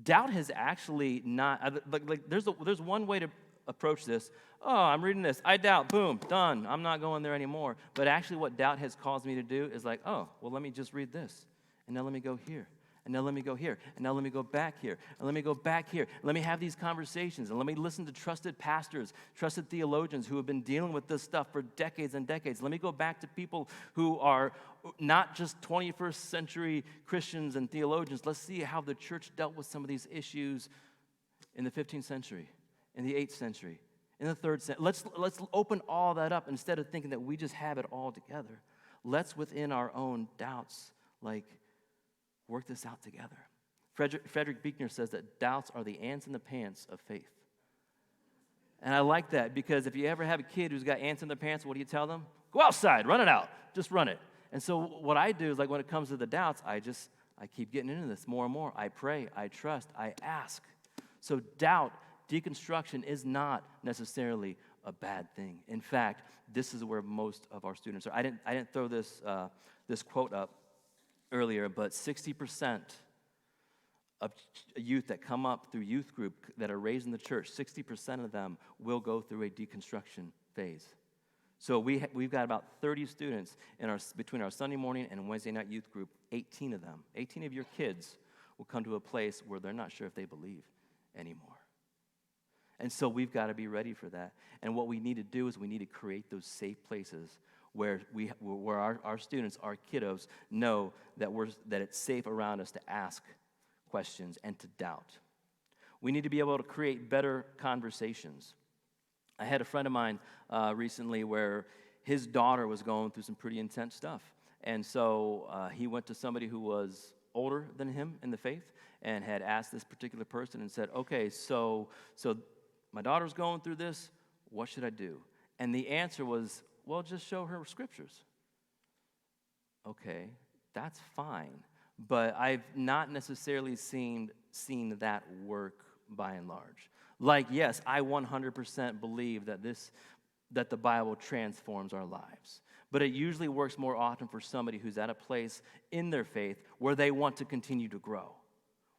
has actually not, there's one way to approach this. Oh, I'm reading this. I doubt. Boom, done. I'm not going there anymore. But actually what doubt has caused me to do is like, oh, well, let me just read this. And now let me go here. And now let me go here. And now let me go back here. And let me go back here. Let me have these conversations. And let me listen to trusted pastors, trusted theologians who have been dealing with this stuff for decades and decades. Let me go back to people who are not just 21st century Christians and theologians. Let's see how the church dealt with some of these issues in the 15th century, in the 8th century, in the 3rd century. Let's open all that up instead of thinking that we just have it all together. Let's, within our own doubts, work this out together. Frederick Buechner says that doubts are the ants in the pants of faith. And I like that, because if you ever have a kid who's got ants in their pants, what do you tell them? Go outside, run it out, just run it. And so what I do is, when it comes to the doubts, I keep getting into this more and more. I pray, I trust, I ask. So doubt, deconstruction is not necessarily a bad thing. In fact, this is where most of our students are. I didn't throw this quote up earlier, but 60% of youth that come up through youth group that are raised in the church, 60% of them will go through a deconstruction phase. So we've got about 30 students between our Sunday morning and Wednesday night youth group. 18 of them, 18 of your kids will come to a place where they're not sure if they believe anymore. And so we've got to be ready for that. And what we need to do is we need to create those safe places where our students, our kiddos, know that it's safe around us to ask questions and to doubt. We need to be able to create better conversations. I had a friend of mine recently where his daughter was going through some pretty intense stuff. And so he went to somebody who was older than him in the faith and had asked this particular person and said, okay, so my daughter's going through this, what should I do? And the answer was, well, just show her scriptures. Okay, that's fine. But I've not necessarily seen that work by and large. Like, yes, I 100% believe that the Bible transforms our lives. But it usually works more often for somebody who's at a place in their faith where they want to continue to grow,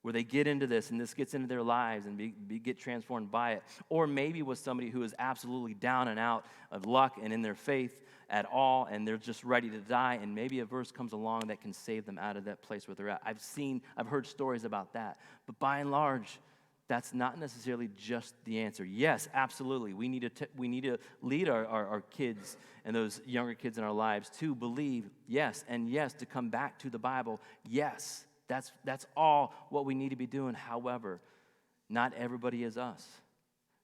where they get into this and this gets into their lives and get transformed by it. Or maybe with somebody who is absolutely down and out of luck and in their faith at all, and they're just ready to die, and maybe a verse comes along that can save them out of that place where they're at. I've heard stories about that. But by and large, that's not necessarily just the answer. Yes, absolutely. We need to lead our kids and those younger kids in our lives to believe, yes, and yes, to come back to the Bible. Yes, that's all what we need to be doing. However, not everybody is us.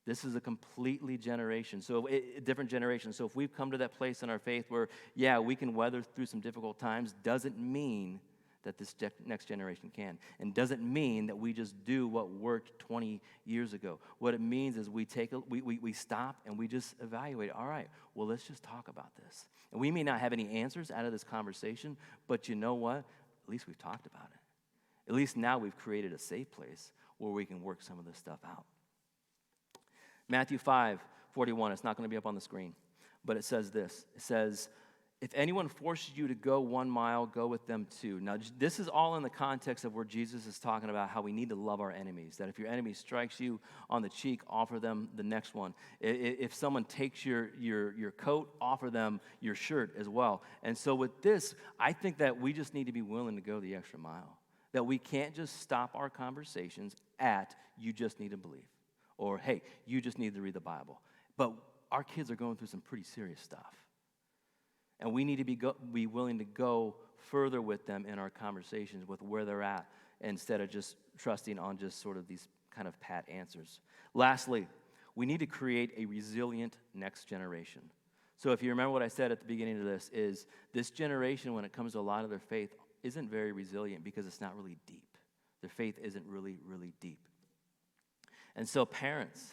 This is a completely different generation. So if we've come to that place in our faith where, yeah, we can weather through some difficult times, doesn't mean that this next generation can. And doesn't mean that we just do what worked 20 years ago. What it means is we stop and we just evaluate. All right, well, let's just talk about this. And we may not have any answers out of this conversation, but you know what? At least we've talked about it. At least now we've created a safe place where we can work some of this stuff out. Matthew 5:41, it's not going to be up on the screen, but it says this. It says, if anyone forces you to go 1 mile, go with them 2. Now, this is all in the context of where Jesus is talking about how we need to love our enemies, that if your enemy strikes you on the cheek, offer them the next one. If someone takes your coat, offer them your shirt as well. And so with this, I think that we just need to be willing to go the extra mile, that we can't just stop our conversations at, you just need to believe, or, hey, you just need to read the Bible. But our kids are going through some pretty serious stuff. And we need to be willing to go further with them in our conversations with where they're at instead of just trusting on just sort of these kind of pat answers. Lastly, we need to create a resilient next generation. So if you remember what I said at the beginning of this generation, when it comes to a lot of their faith, isn't very resilient because it's not really deep. Their faith isn't really, really deep. And so parents,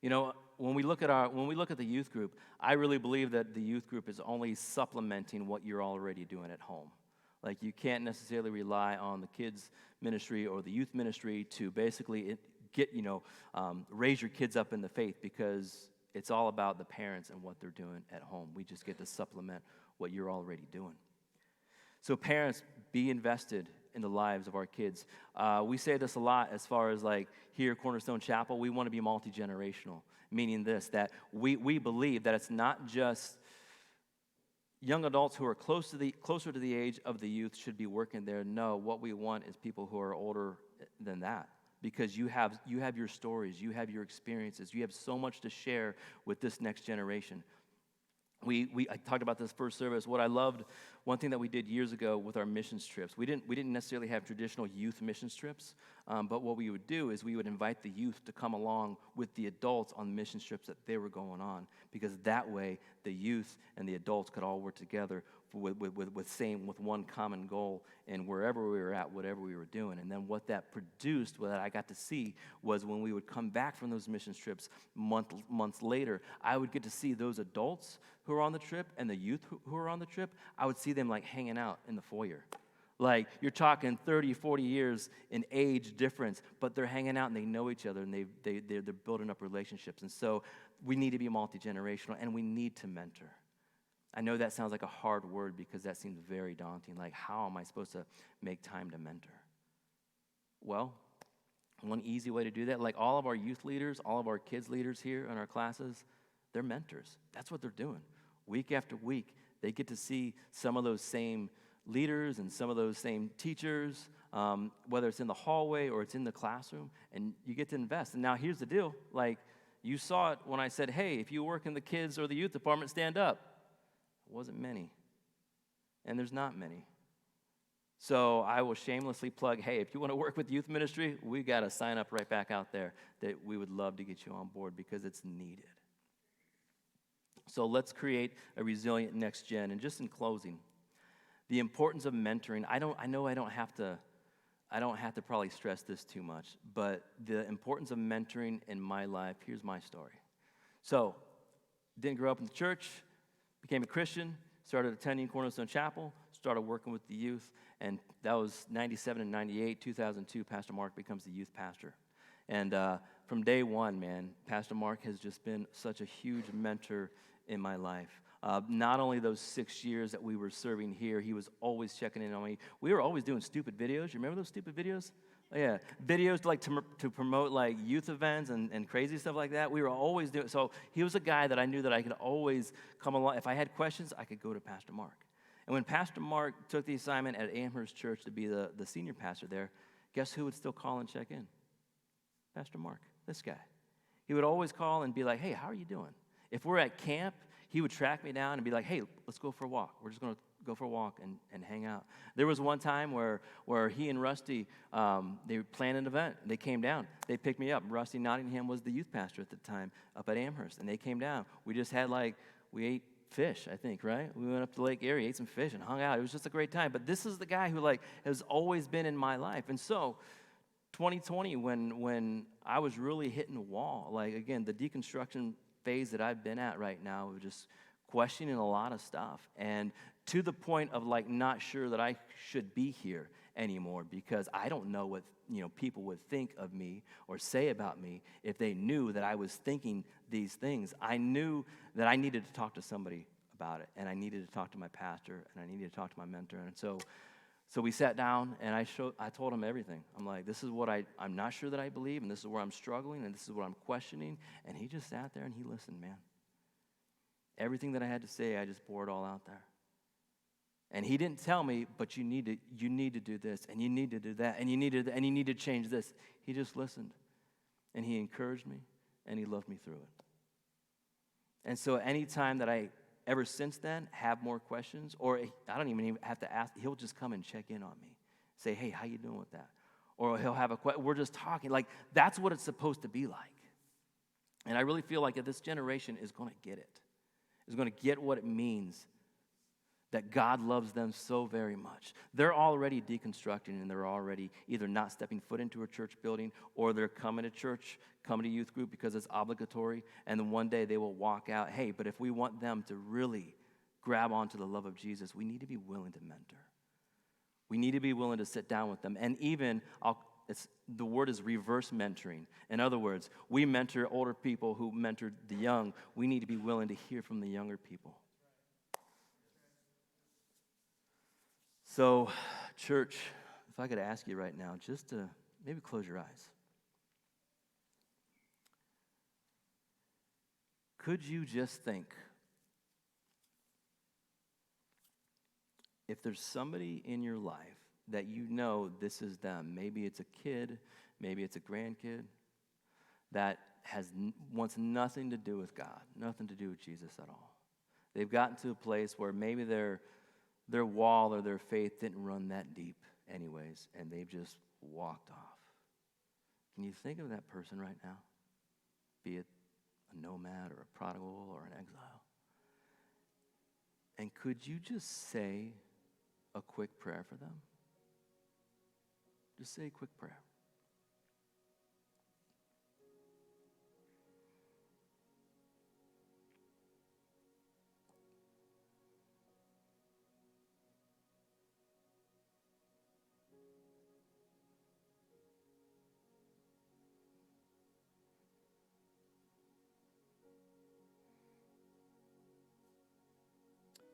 when we look at the youth group, I really believe that the youth group is only supplementing what you're already doing at home. Like, you can't necessarily rely on the kids ministry or the youth ministry to basically raise your kids up in the faith, because it's all about the parents and what they're doing at home. We just get to supplement what you're already doing. So parents, be invested in the lives of our kids. We say this a lot as far as like here at Cornerstone Chapel, we want to be multi-generational, meaning this, that we believe that it's not just young adults who are closer to the age of the youth should be working there. No, what we want is people who are older than that, because you have your stories, you have your experiences, you have so much to share with this next generation. I talked about this first service. What I loved, one thing that we did years ago with our missions trips, we didn't necessarily have traditional youth missions trips, but what we would do is we would invite the youth to come along with the adults on the mission trips that they were going on, because that way the youth and the adults could all work together with one common goal, and wherever we were at, whatever we were doing. And then what that produced, what I got to see, was when we would come back from those mission trips months later, I would get to see those adults who are on the trip and the youth who are on the trip. I would see them like hanging out in the foyer. Like, you're talking 30, 40 years in age difference, but they're hanging out and they know each other, and they're building up relationships. And so we need to be multi-generational, and we need to mentor. I know that sounds like a hard word because that seems very daunting. Like, how am I supposed to make time to mentor? Well, One easy way to do that, like all of our youth leaders, all of our kids leaders here in our classes, they're mentors. That's what they're doing. Week after week, they get to see some of those same leaders and some of those same teachers, whether it's in the hallway or it's in the classroom, and you get to invest. And now here's the deal. Like, you saw it when I said, hey, if you work in the kids or the youth department, stand up. It wasn't many. And there's not many. So I will shamelessly plug, hey, if you want to work with youth ministry, we got to sign up right back out there, that we would love to get you on board because it's needed. So let's create a resilient next gen. And just in closing, the importance of mentoring. I know I don't have to probably stress this too much, but the importance of mentoring in my life, here's my story. So, didn't grow up in the church, became a Christian, started attending Cornerstone Chapel, started working with the youth, and that was 97 and 98. 2002, Pastor Mark becomes the youth pastor. And from day one, man, Pastor Mark has just been such a huge mentor in my life. Not only those 6 years that we were serving here, he was always checking in on me. We were always doing stupid videos. You remember those stupid videos? Oh, yeah, videos to promote like youth events and crazy stuff like that. We were always doing. So he was a guy that I knew that I could always come along. If I had questions, I could go to Pastor Mark. And when Pastor Mark took the assignment at Amherst Church to be the senior pastor there, guess who would still call and check in? Pastor Mark, this guy. He would always call and be like, hey, how are you doing? If we're at camp, he would track me down and be like, hey, let's go for a walk. We're just going to go for a walk and hang out. There was one time where he and Rusty, they planned an event. They came down. They picked me up. Rusty Nottingham was the youth pastor at the time up at Amherst, and they came down. We just had we ate fish, I think, right? We went up to Lake Erie, ate some fish, and hung out. It was just a great time. But this is the guy who has always been in my life. And so 2020, when I was really hitting a wall, again, the deconstruction phase that I've been at right now of just questioning a lot of stuff, and to the point of not sure that I should be here anymore because I don't know what people would think of me or say about me if they knew that I was thinking these things. I knew that I needed to talk to somebody about it, and I needed to talk to my pastor, and I needed to talk to my mentor. And so we sat down, and I told him everything. I'm like, this is what I'm not sure that I believe, and this is where I'm struggling, and this is what I'm questioning. And he just sat there and he listened, man. Everything that I had to say, I just poured all out there. And he didn't tell me, but you need to do this, and you need to do that, and you need to change this. He just listened, and he encouraged me, and he loved me through it. And so any time that I ever since then have more questions, or I don't even have to ask, he'll just come and check in on me, say, hey, how you doing with that? Or he'll have a question. We're just talking. That's what it's supposed to be like. And I really feel like that this generation is going to get it, is going to get what it means that God loves them so very much. They're already deconstructing, and they're already either not stepping foot into a church building, or they're coming to church, coming to youth group because it's obligatory, and then one day they will walk out, hey, but if we want them to really grab onto the love of Jesus, we need to be willing to mentor. We need to be willing to sit down with them. And even, the word is reverse mentoring. In other words, we mentor older people who mentored the young. We need to be willing to hear from the younger people. So, church, if I could ask you right now, just to maybe close your eyes. Could you just think, if there's somebody in your life that you know this is them, maybe it's a kid, maybe it's a grandkid, that wants nothing to do with God, nothing to do with Jesus at all. They've gotten to a place where maybe their wall or their faith didn't run that deep anyways, and they've just walked off. Can you think of that person right now? Be it a nomad or a prodigal or an exile. And could you just say a quick prayer for them? Just say a quick prayer.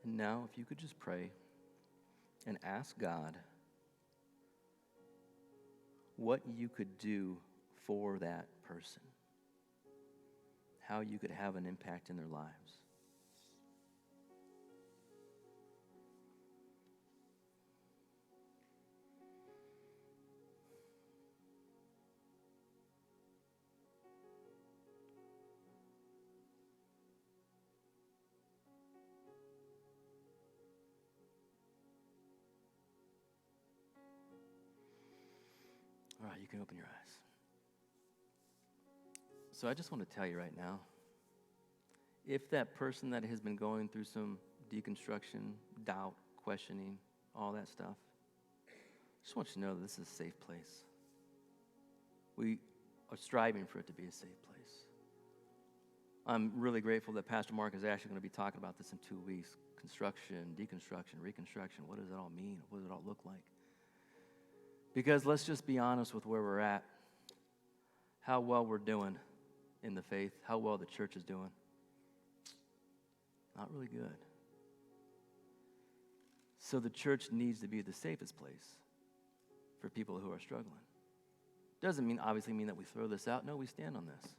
And now, if you could just pray and ask God what you could do for that person. How you could have an impact in their lives. All right, you can open your eyes. So I just want to tell you right now, if that person that has been going through some deconstruction, doubt, questioning, all that stuff, I just want you to know that this is a safe place. We are striving for it to be a safe place. I'm really grateful that Pastor Mark is actually going to be talking about this in 2 weeks. Construction, deconstruction, reconstruction. What does it all mean? What does it all look like? Because let's just be honest with where we're at, how well we're doing in the faith, how well the church is doing. Not really good. So the church needs to be the safest place for people who are struggling. Doesn't obviously mean that we throw this out. No, we stand on this.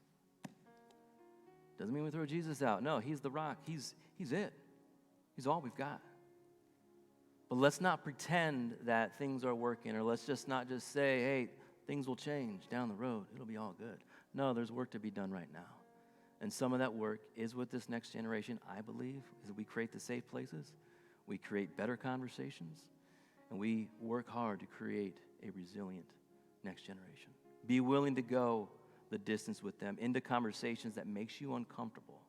Doesn't mean we throw Jesus out. No, he's the rock. He's it. He's all we've got. But let's not pretend that things are working, or let's just not just say, hey, things will change down the road. It'll be all good. No, there's work to be done right now. And some of that work is with this next generation, I believe, is we create the safe places, we create better conversations, and we work hard to create a resilient next generation. Be willing to go the distance with them into conversations that makes you uncomfortable.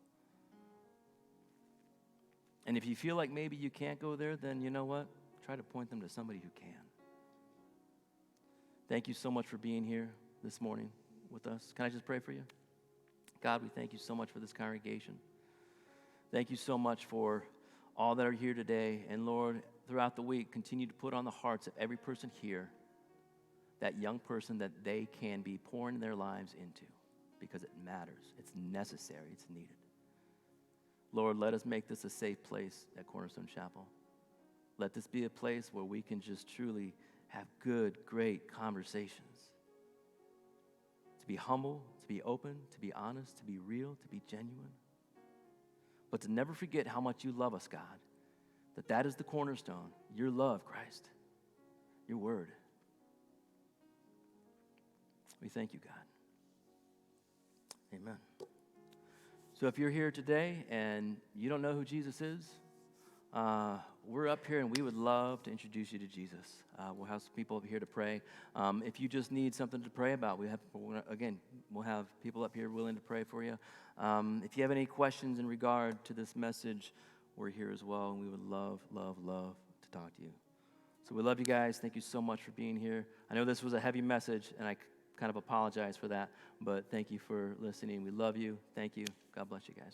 And if you feel like maybe you can't go there, then you know what? Try to point them to somebody who can. Thank you so much for being here this morning with us. Can I just pray for you? God, we thank you so much for this congregation. Thank you so much for all that are here today. And Lord, throughout the week, continue to put on the hearts of every person here that young person that they can be pouring their lives into, because it matters. It's necessary. It's needed. Lord, let us make this a safe place at Cornerstone Chapel. Let this be a place where we can just truly have good, great conversations. To be humble, to be open, to be honest, to be real, to be genuine. But to never forget how much you love us, God. That is the cornerstone. Your love, Christ. Your word. We thank you, God. Amen. So if you're here today and you don't know who Jesus is, we're up here and we would love to introduce you to Jesus. We'll have some people up here to pray. If you just need something to pray about, we'll have people up here willing to pray for you. If you have any questions in regard to this message, we're here as well, and we would love, love, love to talk to you. So we love you guys. Thank you so much for being here. I know this was a heavy message, and I kind of apologize for that, but thank you for listening. We love you. Thank you. God bless you guys.